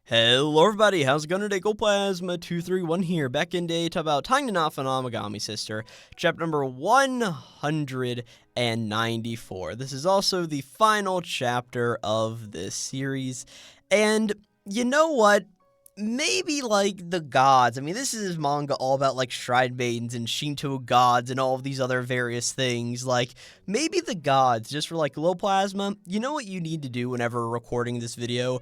Hello everybody, how's it going today? Glowplasma 231 here, back in day to about Time to Not Fun Amagami Sister, chapter number 194. This is also the final chapter of this series, and you know what? Maybe like the gods. I mean, this is manga all about like shrine maidens and Shinto gods and all of these other various things. Like, maybe the gods, just for like Glowplasma, you know what you need to do whenever recording this video?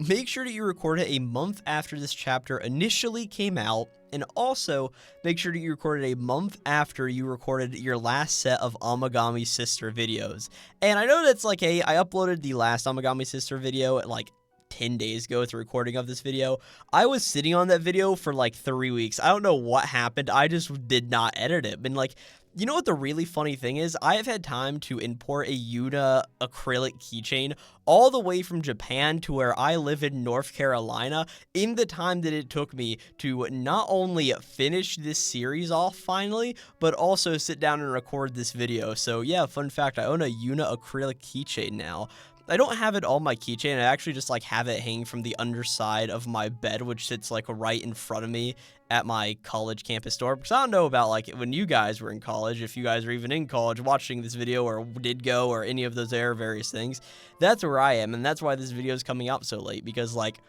Make sure that you record it a month after this chapter initially came out, and also make sure that you recorded a month after you recorded your last set of Amagami Sister videos. And I know that's like I uploaded the last Amagami Sister video at like 10 days ago with the recording of this video. I was sitting on that video for like 3 weeks. I don't know what happened. I just did not edit it. And like, you know what the really funny thing is? I have had time to import a Yuna acrylic keychain all the way from Japan to where I live in North Carolina in the time that it took me to not only finish this series off finally, but also sit down and record this video. So yeah, fun fact, I own a Yuna acrylic keychain now. I don't have it on my keychain. I actually just like have it hanging from the underside of my bed, which sits like right in front of me at my college campus door. Because I don't know about like when you guys were in college, if you guys are even in college watching this video or did go or any of those various things. That's where I am, and that's why this video is coming out so late, because like,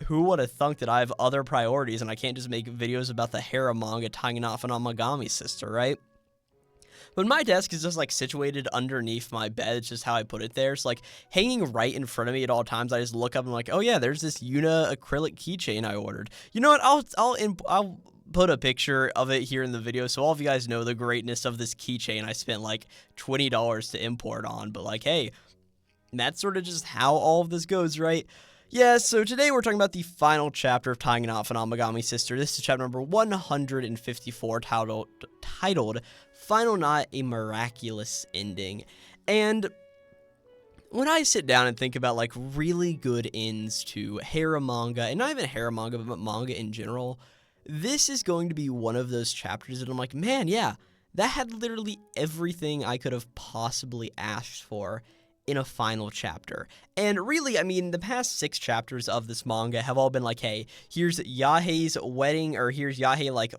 who would have thunk that I have other priorities and I can't just make videos about the harem manga tying off an Amagami Sister, right? But my desk is just like situated underneath my bed. It's just how I put it there. It's like hanging right in front of me at all times. I just look up and I'm like, oh yeah, there's this Yuna acrylic keychain I ordered. You know what? I'll put a picture of it here in the video so all of you guys know the greatness of this keychain I spent like $20 to import on. But like, hey, that's sort of just how all of this goes, right? Yeah, so today we're talking about the final chapter of Tying Off an Amagami Sister. This is chapter number 154, titled Final Knot, A Miraculous Ending. And when I sit down and think about like really good ends to harem manga, and not even harem manga, but manga in general, this is going to be one of those chapters that I'm like, man, yeah, that had literally everything I could have possibly asked for in a final chapter. And really, I mean, the past 6 chapters of this manga have all been like, hey, here's Yahei's wedding, or here's Yahei, like,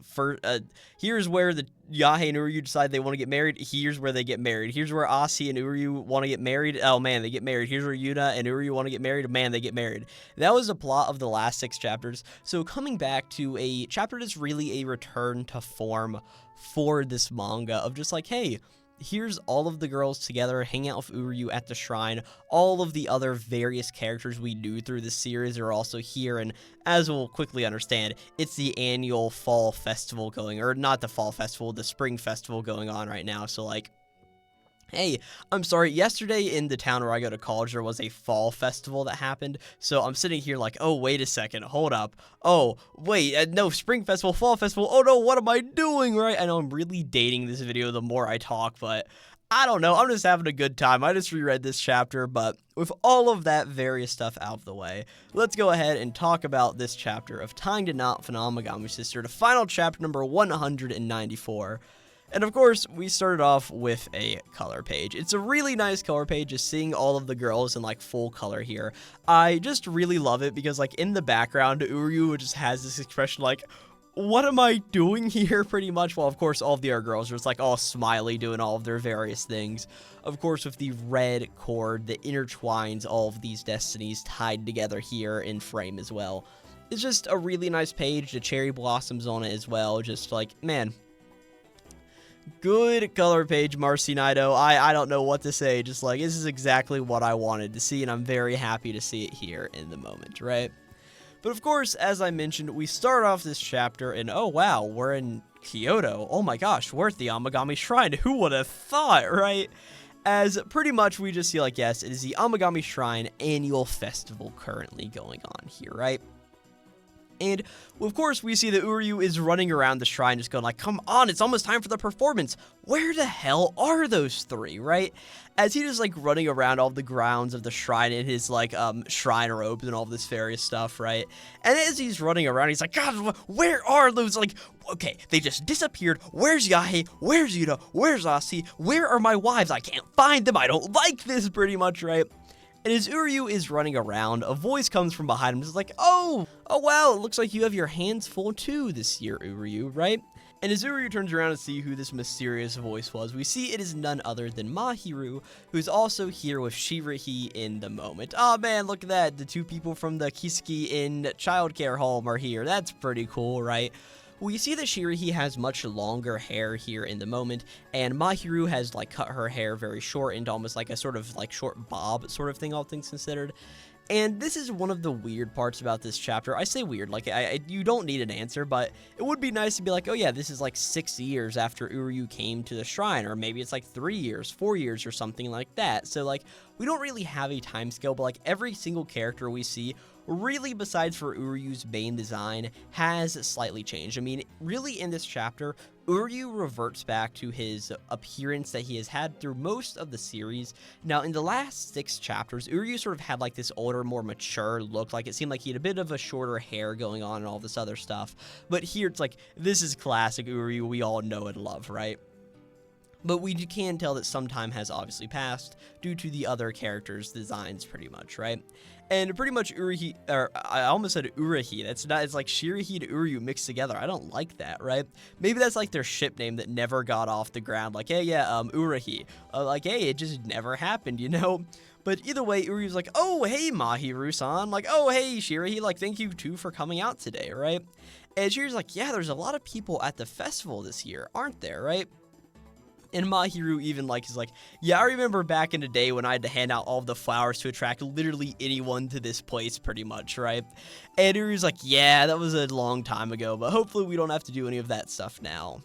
here's where the Yahei and Uryu decide they want to get married, here's where they get married. Here's where Asi and Uryu want to get married, oh man, they get married. Here's where Yuna and Uryu want to get married, man, they get married. That was the plot of the last 6 chapters. So coming back to a chapter that's really a return to form for this manga of just like, hey, here's all of the girls together, hanging out with Uryu at the shrine. All of the other various characters we knew through the series are also here, and as we'll quickly understand, it's the annual fall festival going, or not the fall festival, the spring festival going on right now, so like, hey, I'm sorry, yesterday in the town where I go to college, there was a fall festival that happened, so I'm sitting here like, oh, wait a second, hold up, oh, wait, no, spring festival, fall festival, oh no, what am I doing, right? I know I'm really dating this video the more I talk, but I don't know, I'm just having a good time. I just reread this chapter, but with all of that various stuff out of the way, let's go ahead and talk about this chapter of Tying to Knot for an Amagami Sister, the final chapter number 194. And of course, we started off with a color page. It's a really nice color page, just seeing all of the girls in like full color here. I just really love it because like in the background, Uryu just has this expression like, what am I doing here, pretty much? Well, of course, all of the other girls are just like all smiley doing all of their various things. Of course, with the red cord that intertwines all of these destinies tied together here in frame as well. It's just a really nice page. The cherry blossoms on it as well. Just like, man, good color page, Marcy Naito. I don't know what to say. Just like, this is exactly what I wanted to see, and I'm very happy to see it here in the moment, right? But of course, as I mentioned, we start off this chapter and oh wow, we're in Kyoto. Oh my gosh, we're at the Amagami Shrine. Who would have thought, right? As pretty much we just see like, yes, it is the Amagami Shrine annual festival currently going on here, right? And, of course, we see that Uryu is running around the shrine just going like, come on, it's almost time for the performance. Where the hell are those 3, right? As he just, like, running around all the grounds of the shrine in his, like, shrine robes and all this various stuff, right? And as he's running around, he's like, God, where are those, like, okay, they just disappeared. Where's Yahei? Where's Yuna? Where's Asi? Where are my wives? I can't find them. I don't like this, pretty much, right? And as Uryu is running around, a voice comes from behind him, just like, oh wow, it looks like you have your hands full too this year, Uryu, right? And as Uryu turns around to see who this mysterious voice was, we see it is none other than Mahiru, who's also here with Shirahi in the moment. Oh man, look at that, the two people from the Kiseki in childcare home are here. That's pretty cool, right? We see that Shirahi has much longer hair here in the moment, and Mahiru has like cut her hair very short into almost like a sort of like short bob sort of thing, all things considered. And this is one of the weird parts about this chapter. I say weird, like you don't need an answer, but it would be nice to be like, oh yeah, this is like 6 years after Uryu came to the shrine, or maybe it's like 3 years, 4 years, or something like that. So like, we don't really have a time scale, but like every single character we see, really besides for Uryu's main design, has slightly changed. I mean, really in this chapter, Uryu reverts back to his appearance that he has had through most of the series. Now, in the last 6 chapters, Uryu sort of had like this older, more mature look. Like, it seemed like he had a bit of a shorter hair going on and all this other stuff. But here, it's like, this is classic Uryu we all know and love, right? But we can tell that some time has obviously passed due to the other characters' designs, pretty much, right? And pretty much Urahi, or I almost said Urahi. That's not, it's like Shirahi to Uryu mixed together. I don't like that, right? Maybe that's like their ship name that never got off the ground. Like, hey, yeah, Urahi. Like, hey, it just never happened, you know? But either way, Uryu's like, oh, hey, Mahiru-san. Like, oh, hey, Shirahi. Like, thank you, too, for coming out today, right? And Shirahi's like, yeah, there's a lot of people at the festival this year, aren't there, right? And Mahiru even is like, yeah, I remember back in the day when I had to hand out all of the flowers to attract literally anyone to this place, pretty much, right? And Uryu's like, yeah, that was a long time ago, but hopefully we don't have to do any of that stuff now.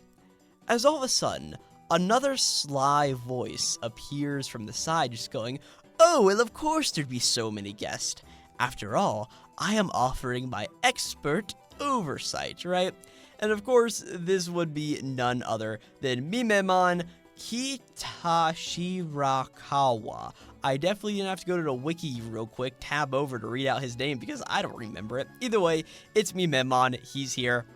As all of a sudden, another sly voice appears from the side, just going, oh, well, of course there'd be so many guests. After all, I am offering my expert oversight, right? And of course, this would be none other than Mimemon Kitashirakawa. I definitely didn't have to go to the wiki real quick, tab over to read out his name because I don't remember it. Either way, it's Mimemon. He's here.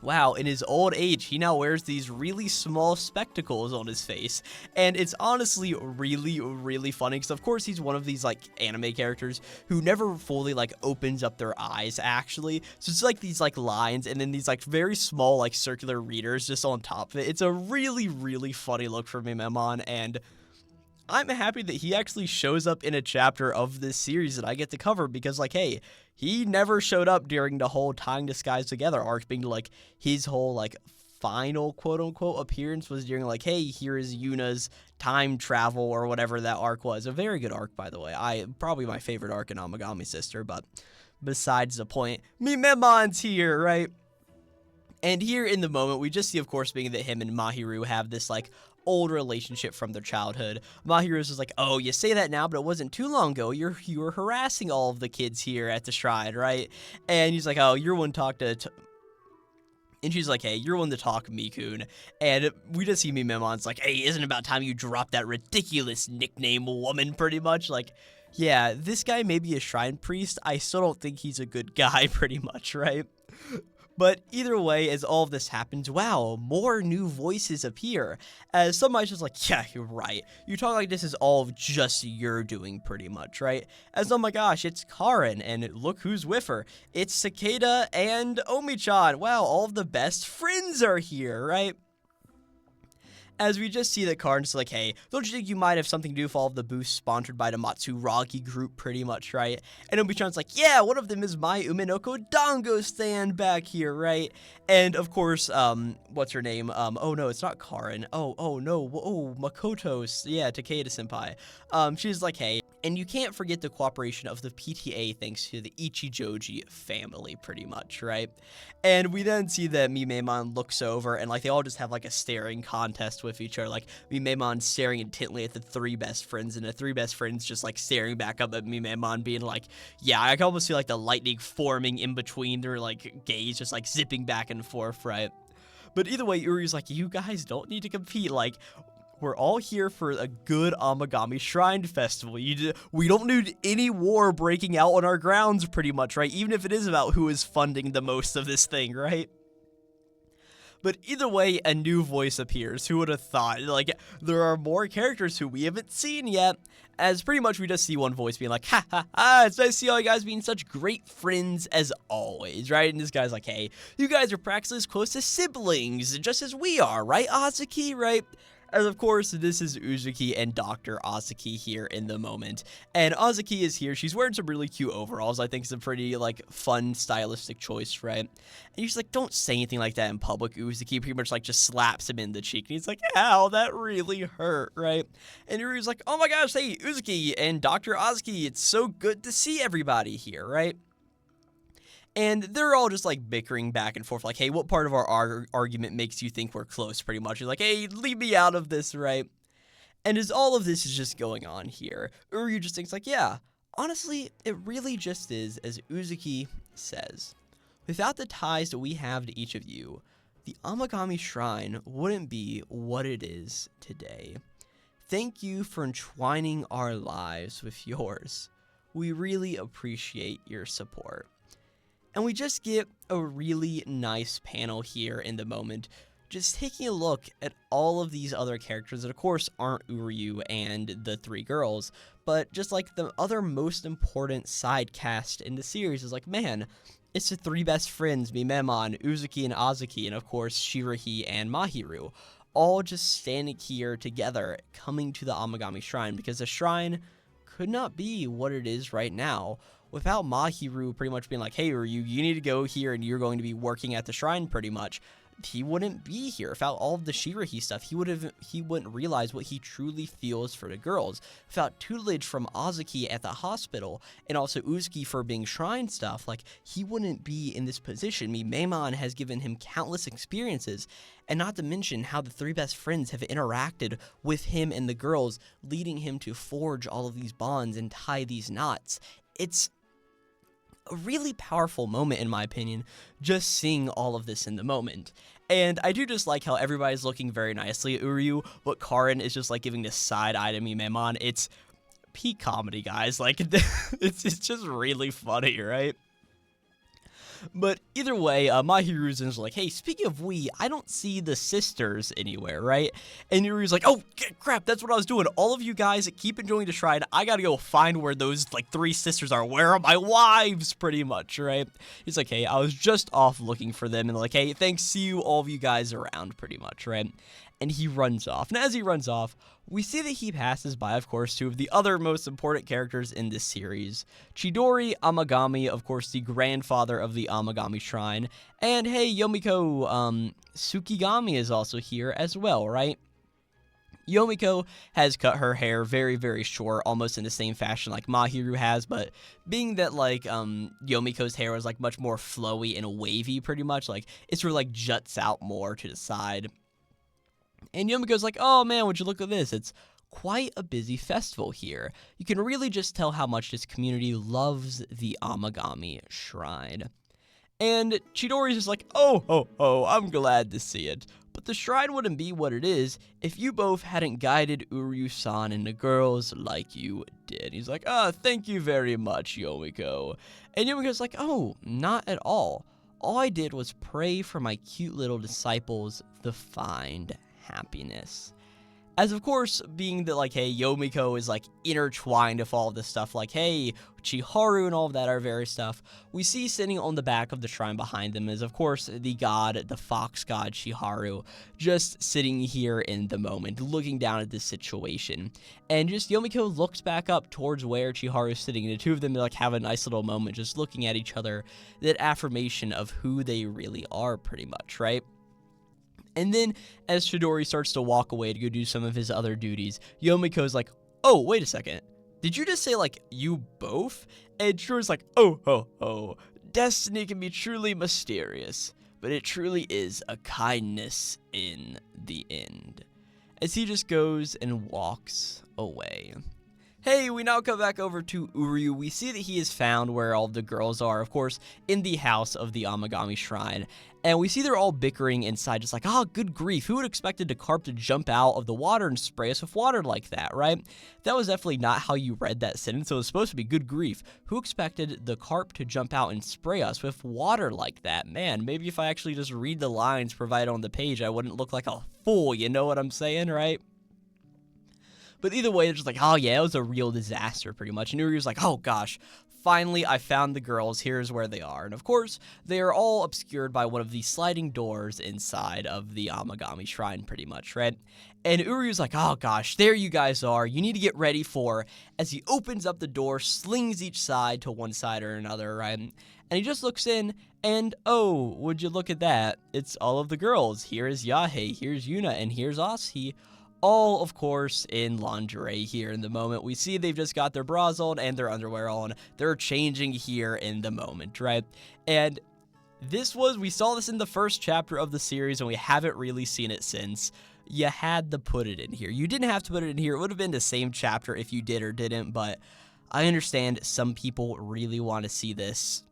Wow, in his old age, he now wears these really small spectacles on his face, and it's honestly really, really funny, because of course he's one of these, anime characters who never fully, opens up their eyes, actually, so it's these, lines, and then these, very small, circular readers just on top of it. It's a really, really funny look for Mimemon, and I'm happy that he actually shows up in a chapter of this series that I get to cover, because, hey, he never showed up during the whole Tying the Skies Together arc, being, his whole, final quote-unquote appearance was during, hey, here is Yuna's time travel, or whatever that arc was. A very good arc, by the way. Probably my favorite arc in Amagami Sister, but besides the point, Mimemon's here, right? And here in the moment, we just see, of course, being that him and Mahiru have this, old relationship from their childhood. Mahiru's just like, oh, you say that now, but it wasn't too long ago. You were harassing all of the kids here at the shrine, right? And he's like, oh, you're one to talk to... And she's like, hey, you're one to talk, Mikun. And we just see Mimemon's like, hey, isn't it about time you drop that ridiculous nickname, woman, pretty much? Yeah, this guy may be a shrine priest. I still don't think he's a good guy, pretty much, right? But either way, as all of this happens, wow, more new voices appear. As somebody's just like, yeah, you're right. You talk like this is all just your doing, pretty much, right? As, oh my gosh, it's Karin, and look who's with her. It's Cicada and Omi-chan. Wow, all of the best friends are here, right? As we just see that Karin's like, hey, don't you think you might have something to do with all of the boosts sponsored by the Matsuragi group, pretty much, right? And Omi-chan's like, yeah, one of them is my Uminoko Dango stand back here, right? And, of course, what's her name? Oh, no, it's not Karin. Oh, no, Makoto's, yeah, Takeda-senpai. She's like, hey, and you can't forget the cooperation of the PTA thanks to the Ichijoji family, pretty much, right? And we then see that Mimemon looks over, and, they all just have, a staring contest with each other. Mimemon staring intently at the 3 best friends, and the 3 best friends just, staring back up at Mimemon, being like, yeah, I can almost see, the lightning forming in between their, gaze, just, zipping back and forth, right? But either way, Uryu's like, you guys don't need to compete, we're all here for a good Amagami Shrine Festival. We don't need any war breaking out on our grounds, pretty much, right? Even if it is about who is funding the most of this thing, right? But either way, a new voice appears. Who would have thought? Like, there are more characters who we haven't seen yet, as pretty much we just see one voice being like, ha ha ha, it's nice to see all you guys being such great friends as always, right? And this guy's like, hey, you guys are practically as close to siblings, just as we are, right, Azuki, right? As of course, this is Uzuki and Dr. Azuki here in the moment. And Azuki is here. She's wearing some really cute overalls. I think it's a pretty, like, fun, stylistic choice, right? And he's like, don't say anything like that in public, Uzuki. Pretty much, like, just slaps him in the cheek. And he's like, ow, that really hurt, right? And Uru's like, oh my gosh, hey, Uzuki and Dr. Azuki, it's so good to see everybody here, right? And they're all just, like, bickering back and forth, like, hey, what part of our argument makes you think we're close, pretty much? He's like, hey, leave me out of this, right? And as all of this is just going on here, Uryu just thinks, like, yeah, honestly, it really just is, as Uzuki says. Without the ties that we have to each of you, the Amagami Shrine wouldn't be what it is today. Thank you for entwining our lives with yours. We really appreciate your support. And we just get a really nice panel here in the moment, just taking a look at all of these other characters that of course aren't Uryu and the three girls, but just like the other most important side cast in the series is like, man, it's the three best friends, Mimemon, Uzuki, and Azuki, and of course Shirahi and Mahiru, all just standing here together, coming to the Amagami Shrine, because the shrine could not be what it is right now without Mahiru pretty much being like, hey, Uryu, you need to go here and you're going to be working at the shrine pretty much. He wouldn't be here. Without all of the Shirahi stuff, he wouldn't realize what he truly feels for the girls. Without tutelage from Azuki at the hospital, and also Uzuki for being shrine stuff, like, he wouldn't be in this position. Mimemon has given him countless experiences, and not to mention how the three best friends have interacted with him and the girls, leading him to forge all of these bonds and tie these knots. It's a really powerful moment, in my opinion, just seeing all of this in the moment. And I do just like how everybody's looking very nicely at Uryu, but Karin is just like giving this side eye to Mimemon. It's peak comedy, guys. Like, it's just really funny, right? But either way, Mahiru's just like, hey, speaking of we, I don't see the sisters anywhere, right? And Yuri's like, oh, crap, that's what I was doing. All of you guys keep enjoying the shrine. I gotta go find where those, like, three sisters are. Where are my wives, pretty much, right? He's like, hey, I was just off looking for them. And like, hey, thanks, see you, all of you guys around, pretty much, right? And he runs off. And as he runs off, we see that he passes by, of course, two of the other most important characters in this series. Chidori Amagami, of course, the grandfather of the Amagami Shrine. And hey, Yomiko Tsukigami is also here as well, right? Yomiko has cut her hair very, very short, almost in the same fashion like Mahiru has, but being that, like, Yomiko's hair is, like, much more flowy and wavy, pretty much, like, it sort of, like, juts out more to the side. And Yomiko's like, oh man, would you look at this? It's quite a busy festival here. You can really just tell how much this community loves the Amagami Shrine. And Chidori's just like, oh, I'm glad to see it. But the shrine wouldn't be what it is if you both hadn't guided Uryu-san and the girls like you did. He's like, thank you very much, Yomiko. And Yomiko's like, oh, not at all. All I did was pray for my cute little disciples to find happiness. As of course, being that, like, hey, Yomiko is, like, intertwined with all this stuff, like, hey, Chiharu and all of that are various stuff, we see sitting on the back of the shrine behind them is, of course, the god, the fox god Chiharu, just sitting here in the moment, looking down at this situation. And just Yomiko looks back up towards where Chiharu is sitting, and the two of them, like, have a nice little moment just looking at each other, that affirmation of who they really are, pretty much, right? And then, as Chidori starts to walk away to go do some of his other duties, Yomiko's like, oh, wait a second. Did you just say, like, you both? And Chidori's like, oh, destiny can be truly mysterious, but it truly is a kindness in the end. As he just goes and walks away. Hey, we now come back over to Uryu. We see that he is found where all the girls are, of course, in the house of the Amagami Shrine. And we see they're all bickering inside, just like, oh, good grief, who would expected the carp to jump out of the water and spray us with water like that, right? That was definitely not how you read that sentence. It was supposed to be, good grief, who expected the carp to jump out and spray us with water like that? Man, maybe if I actually just read the lines provided on the page, I wouldn't look like a fool, you know what I'm saying, right? But either way, they're just like, oh yeah, it was a real disaster pretty much. And Uryu's like, oh gosh, finally I found the girls, here's where they are. And of course, they are all obscured by one of the sliding doors inside of the Amagami Shrine pretty much, right? And Uryu's like, oh gosh, there you guys are, you need to get ready for, as he opens up the door, slings each side to one side or another, right? And he just looks in, and oh, would you look at that, it's all of the girls. Here is Yahe, here's Yuna, and here's Ashi. All, of course, in lingerie here in the moment. We see they've just got their bras on and their underwear on. They're changing here in the moment, right? And we saw this in the first chapter of the series, and we haven't really seen it since. You had to put it in here. You didn't have to put it in here. It would have been the same chapter if you did or didn't, but I understand some people really want to see this.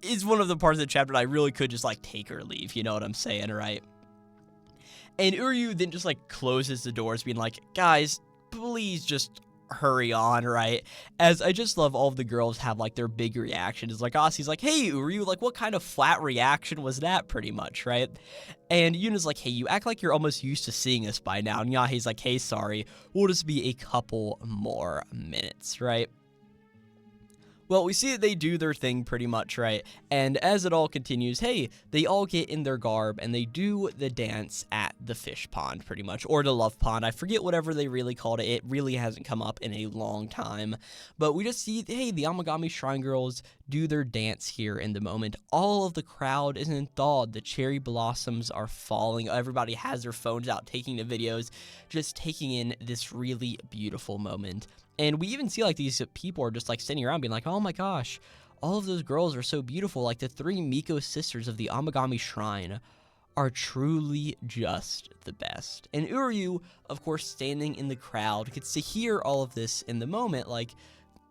It's one of the parts of the chapter that I really could just, like, take or leave. You know what I'm saying, right? And Uryu then just, like, closes the doors, being like, guys, please just hurry on, right? As I just love all of the girls have, like, their big reactions. Like, Asi's like, hey, Uryu, like, what kind of flat reaction was that, pretty much, right? And Yuna's like, hey, you act like you're almost used to seeing this by now. And Yahe's like, hey, sorry, we'll just be a couple more minutes, right? Well, we see that they do their thing pretty much, right? And as it all continues, hey, they all get in their garb and they do the dance at the fish pond pretty much, or the love pond. I forget whatever they really called it. It really hasn't come up in a long time. But we just see, hey, the Amagami Shrine girls do their dance here in the moment. All of the crowd is enthralled. The cherry blossoms are falling. Everybody has their phones out taking the videos, just taking in this really beautiful moment. And we even see, like, these people are just, like, sitting around being like, oh my gosh, all of those girls are so beautiful. Like, the three Miko sisters of the Amagami Shrine are truly just the best. And Uryu, of course, standing in the crowd, gets to hear all of this in the moment. Like,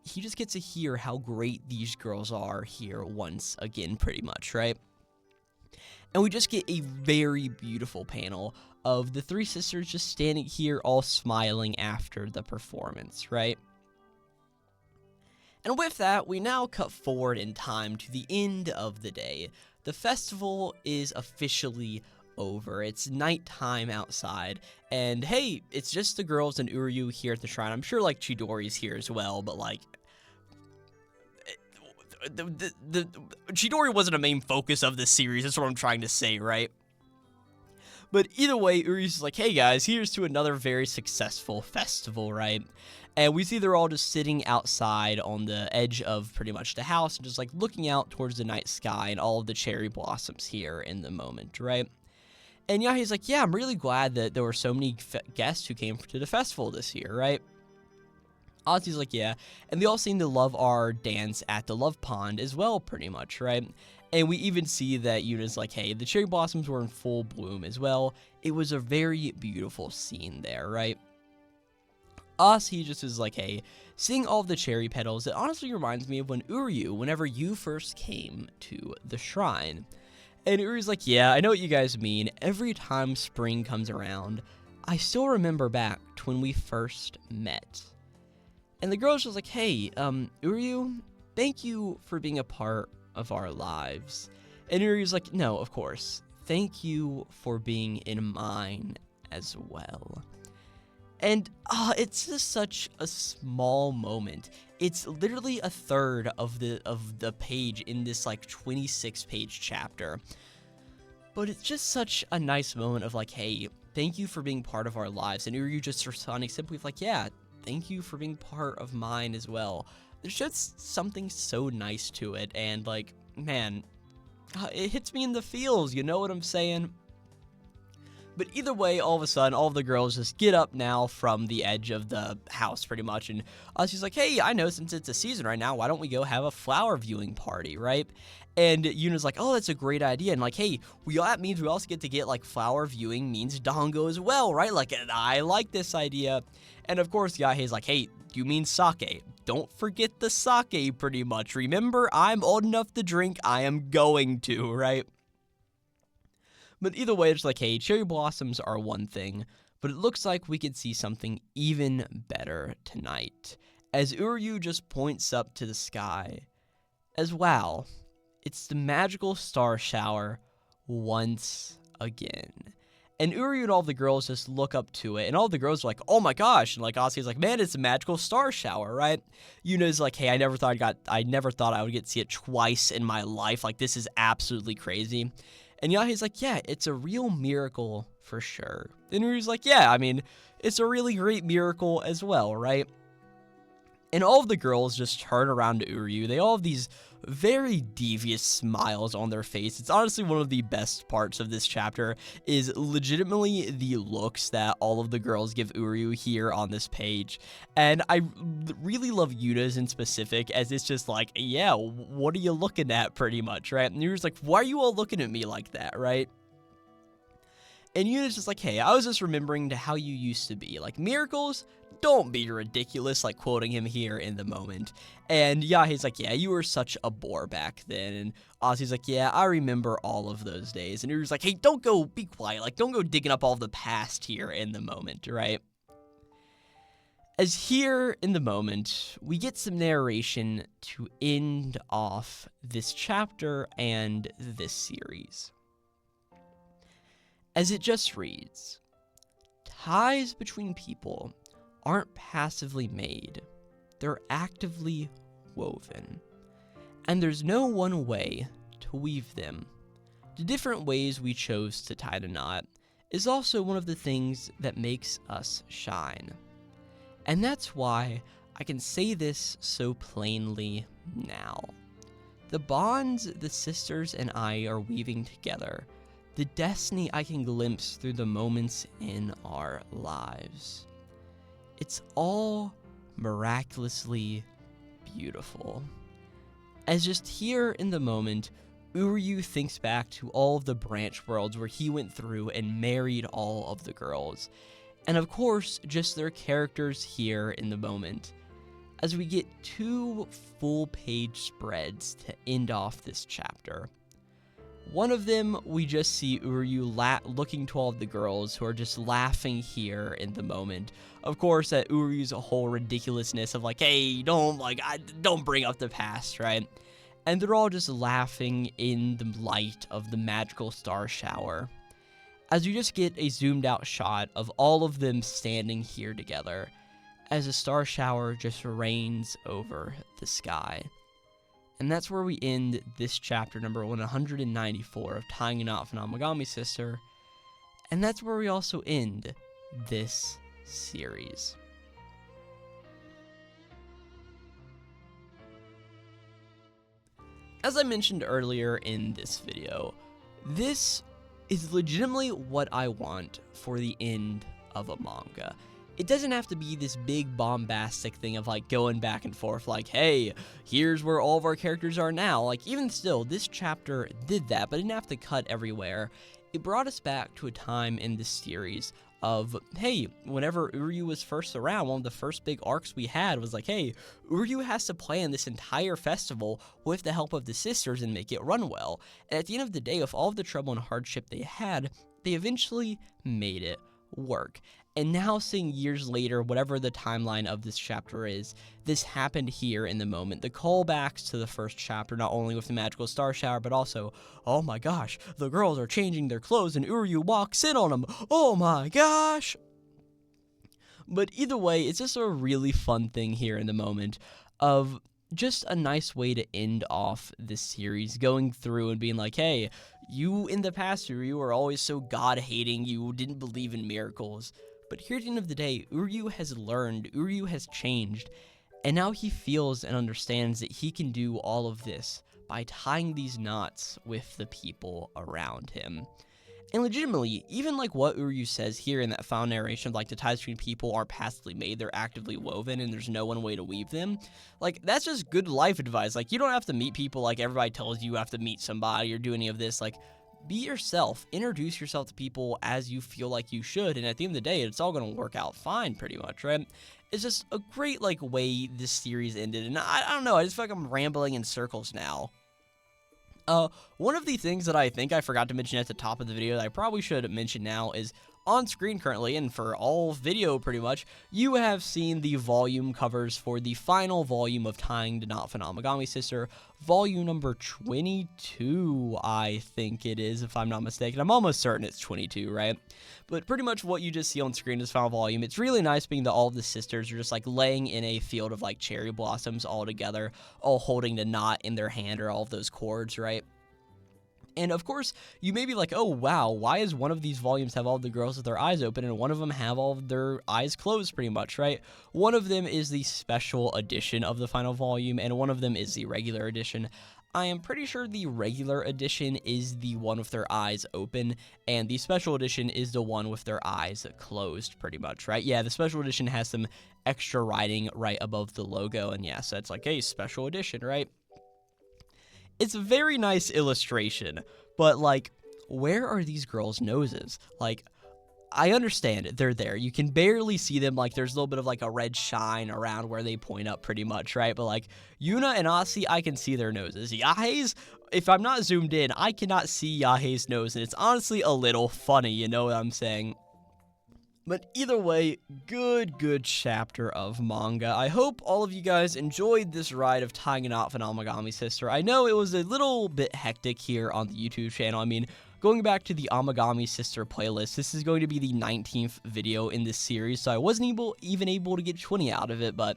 he just gets to hear how great these girls are here once again, pretty much, right? And we just get a very beautiful panel of the three sisters just standing here all smiling after the performance, right? And with that, we now cut forward in time to the end of the day. The festival is officially over. It's nighttime outside, and hey, it's just the girls and Uryu here at the shrine. I'm sure, like, Chidori's here as well, but, like, the Chidori wasn't a main focus of this series. That's what I'm trying to say, right? But either way, Uryu's like, hey guys, here's to another very successful festival, right? And we see they're all just sitting outside on the edge of pretty much the house, and just, like, looking out towards the night sky and all of the cherry blossoms here in the moment, right? And Yahe's like, yeah, I'm really glad that there were so many guests who came to the festival this year, right? Ozzy's like, yeah, and they all seem to love our dance at the love pond as well, pretty much, right? And we even see that Yuna's like, hey, the cherry blossoms were in full bloom as well. It was a very beautiful scene there, right? He just is like, hey, seeing all of the cherry petals, it honestly reminds me of when Uryu, whenever you first came to the shrine. And Uryu's like, yeah, I know what you guys mean. Every time spring comes around, I still remember back to when we first met. And the girl's just like, hey, Uryu, thank you for being a part of our lives. And Uryu's like, no, of course. Thank you for being in mine as well. And it's just such a small moment. It's literally a third of the page in this, like, 26-page chapter. But it's just such a nice moment of, like, hey, thank you for being part of our lives. And Uryu just responding simply with, like, yeah, thank you for being part of mine as well. There's just something so nice to it, and, like, man, it hits me in the feels, you know what I'm saying? But either way, all of a sudden, all of the girls just get up now from the edge of the house, pretty much. And she's like, hey, I know since it's a season right now, why don't we go have a flower viewing party, right? And Yuna's like, oh, that's a great idea. And like, hey, that means we also get to get like flower viewing means dango as well, right? Like, and I like this idea. And of course, Yahei's like, hey, you mean sake? Don't forget the sake, pretty much. Remember, I'm old enough to drink. I am going to, right? But either way, it's like, hey, cherry blossoms are one thing, but it looks like we could see something even better tonight, as Uryu just points up to the sky, as wow, it's the magical star shower once again. And Uryu and all the girls just look up to it, and all the girls are like, oh my gosh, and like Asuka's like, man, it's a magical star shower, right? Yuna's like, hey, I never thought I would get to see it twice in my life, like this is absolutely crazy. And Yahei's like, yeah, it's a real miracle for sure. And Uryu's like, yeah, I mean, it's a really great miracle as well, right? And all of the girls just turn around to Uryu. They all have these very devious smiles on their face. It's honestly one of the best parts of this chapter is legitimately the looks that all of the girls give Uryu here on this page. And I really love Yuna's in specific, as it's just like, yeah, what are you looking at pretty much, right? And Uryu's like, why are you all looking at me like that, right? And Yuna's just like, hey, I was just remembering how you used to be. Like, miracles? Don't be ridiculous, like quoting him here in the moment. And Yahei's like, yeah, you were such a bore back then. And Ozzy's like, yeah, I remember all of those days. And Uryu's like, hey, don't go, be quiet. Like, don't go digging up all the past here in the moment, right? As here in the moment, we get some narration to end off this chapter and this series. As it just reads, ties between people aren't passively made, they're actively woven. And there's no one way to weave them. The different ways we chose to tie the knot is also one of the things that makes us shine. And that's why I can say this so plainly now. The bonds the sisters and I are weaving together, the destiny I can glimpse through the moments in our lives. It's all miraculously beautiful. As just here in the moment, Uryu thinks back to all of the branch worlds where he went through and married all of the girls. And of course, just their characters here in the moment. As we get 2 full-page spreads to end off this chapter. One of them, we just see Uryu looking to all of the girls who are just laughing here in the moment. Of course, at Uryu's whole ridiculousness of like, hey, don't bring up the past, right? And they're all just laughing in the light of the magical star shower. As you just get a zoomed out shot of all of them standing here together, as a star shower just rains over the sky. And that's where we end this chapter number 194 of Tying a Knot for an Amagami Sister. And that's where we also end this series. As I mentioned earlier in this video, this is legitimately what I want for the end of a manga. It doesn't have to be this big bombastic thing of like going back and forth like, hey, here's where all of our characters are now. Like, even still, this chapter did that, but it didn't have to cut everywhere. It brought us back to a time in this series of, hey, whenever Uryu was first around, one of the first big arcs we had was like, hey, Uryu has to plan this entire festival with the help of the sisters and make it run well. And at the end of the day, with all of the trouble and hardship they had, they eventually made it work. And now seeing years later, whatever the timeline of this chapter is, this happened here in the moment. The callbacks to the first chapter, not only with the magical star shower, but also, oh my gosh, the girls are changing their clothes and Uryu walks in on them. Oh my gosh. But either way, it's just a really fun thing here in the moment of just a nice way to end off this series, going through and being like, hey, you in the past, Uryu, were always so God-hating, you didn't believe in miracles. But here at the end of the day, Uryu has learned, Uryu has changed, and now he feels and understands that he can do all of this by tying these knots with the people around him. And legitimately, even like what Uryu says here in that final narration of like the ties between people aren't passively made, they're actively woven and there's no one way to weave them. Like, that's just good life advice. Like, you don't have to meet people like everybody tells you have to meet somebody or do any of this. Like, be yourself. Introduce yourself to people as you feel like you should. And at the end of the day, it's all going to work out fine pretty much, right? It's just a great like way this series ended. And I don't know, I just feel like I'm rambling in circles now. One of the things that I think I forgot to mention at the top of the video that I probably should mention now is on screen currently, and for all video pretty much, you have seen the volume covers for the final volume of Tying the Knot for Amagami Sister, volume number 22, I think it is, if I'm not mistaken. I'm almost certain it's 22, right? But pretty much what you just see on screen is final volume. It's really nice being that all of the sisters are just like laying in a field of like cherry blossoms all together, all holding the knot in their hand or all of those cords, right? And of course, you may be like, oh wow, why does one of these volumes have all the girls with their eyes open and one of them have all of their eyes closed pretty much, right? One of them is the special edition of the final volume and one of them is the regular edition. I am pretty sure the regular edition is the one with their eyes open, and the special edition is the one with their eyes closed, pretty much, right? Yeah, the special edition has some extra writing right above the logo, and yeah, so it's like, hey, special edition, right? It's a very nice illustration, but, like, where are these girls' noses? Like, I understand they're there. You can barely see them. Like, there's a little bit of, like, a red shine around where they point up pretty much, right? But, like, Yuna and Asi, I can see their noses. Yahei's, if I'm not zoomed in, I cannot see Yahei's nose, and it's honestly a little funny, you know what I'm saying? But either way, good chapter of manga. I hope all of you guys enjoyed this ride of tying a knot for Amagami Sister. I know it was a little bit hectic here on the YouTube channel. I mean, going back to the Amagami Sister playlist, this is going to be the 19th video in this series, so I wasn't even able to get 20 out of it, but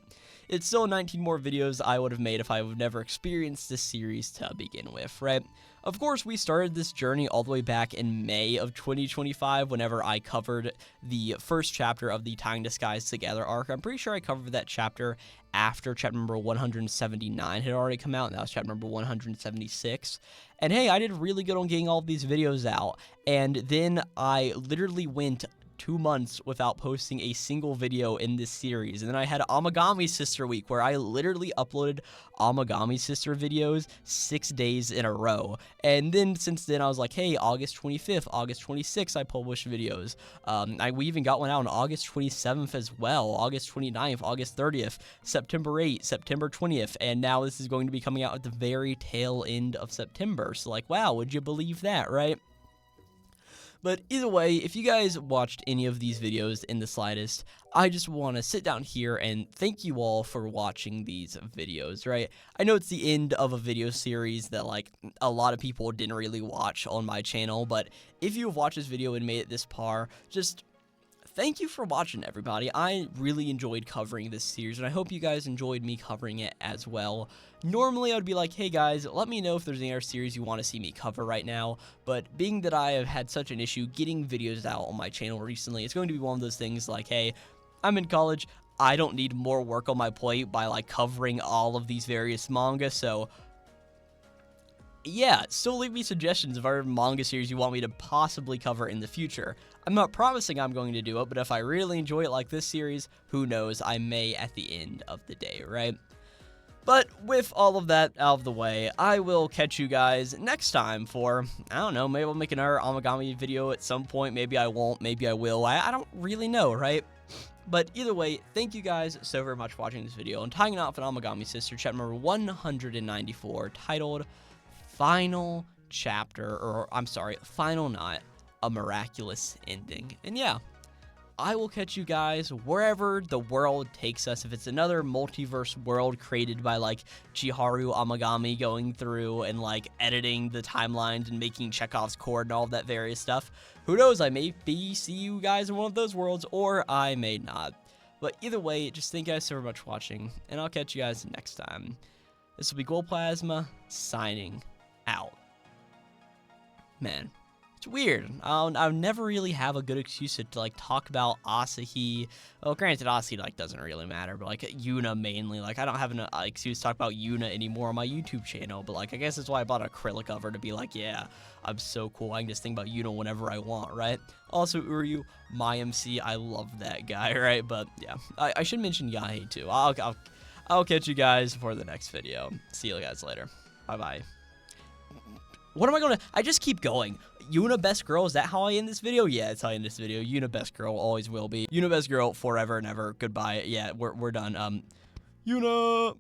it's still 19 more videos I would have made if I would have never experienced this series to begin with, right? Of course, we started this journey all the way back in May of 2025 whenever I covered the first chapter of the Tying the Skies Together arc. I'm pretty sure I covered that chapter after chapter number 179 had already come out, and that was chapter number 176. And hey, I did really good on getting all of these videos out, and then I literally went 2 months without posting a single video in this series. And then I had Amagami Sister week where I literally uploaded Amagami Sister videos 6 days in a row. And then since then I was like, hey, August 25th, August 26th I published videos. We even got one out on August 27th as well, August 29th, August 30th, September 8th, September 20th, and now this is going to be coming out at the very tail end of September. So like, wow, would you believe that, right? But either way, if you guys watched any of these videos in the slightest, I just want to sit down here and thank you all for watching these videos, right? I know it's the end of a video series that, like, a lot of people didn't really watch on my channel, but if you've watched this video and made it this far, just thank you for watching, everybody. I really enjoyed covering this series, and I hope you guys enjoyed me covering it as well. Normally, I would be like, hey guys, let me know if there's any other series you want to see me cover right now, but being that I have had such an issue getting videos out on my channel recently, it's going to be one of those things like, hey, I'm in college, I don't need more work on my plate by, like, covering all of these various manga, so yeah, still leave me suggestions of other manga series you want me to possibly cover in the future. I'm not promising I'm going to do it, but if I really enjoy it like this series, who knows, I may at the end of the day, right? But with all of that out of the way, I will catch you guys next time for, I don't know, maybe I'll make another Amagami video at some point, maybe I won't, maybe I will, I don't really know, right? But either way, thank you guys so very much for watching this video, and tying it out for Amagami Sister, chapter number 194, titled Final Chapter, or I'm sorry, Final Knot, A Miraculous Ending. And yeah, I will catch you guys wherever the world takes us. If it's another multiverse world created by, like, Chiharu Amagami going through and, like, editing the timelines and making Chekhov's cord and all of that various stuff, who knows, I may see you guys in one of those worlds, or I may not. But either way, just thank you guys so much for watching, and I'll catch you guys next time. This will be Glowplasma, signing out. Man, It's weird. I'll never really have a good excuse to like talk about Asahi. Well, granted, Asahi like doesn't really matter, but like Yuna mainly. Like I don't have an excuse to talk about Yuna anymore on my YouTube channel. But like I guess that's why I bought an acrylic of her to be like, yeah, I'm so cool. I can just think about Yuna whenever I want, right? Also, Uryu, my MC, I love that guy, right? But yeah, I should mention Yahe too. I'll catch you guys for the next video. See you guys later. Bye bye. What am I going to... I just keep going. Yuna best girl, is that how I end this video? Yeah, that's how I end this video. Yuna best girl, always will be. Yuna best girl, forever and ever. Goodbye. Yeah, we're done. Yuna...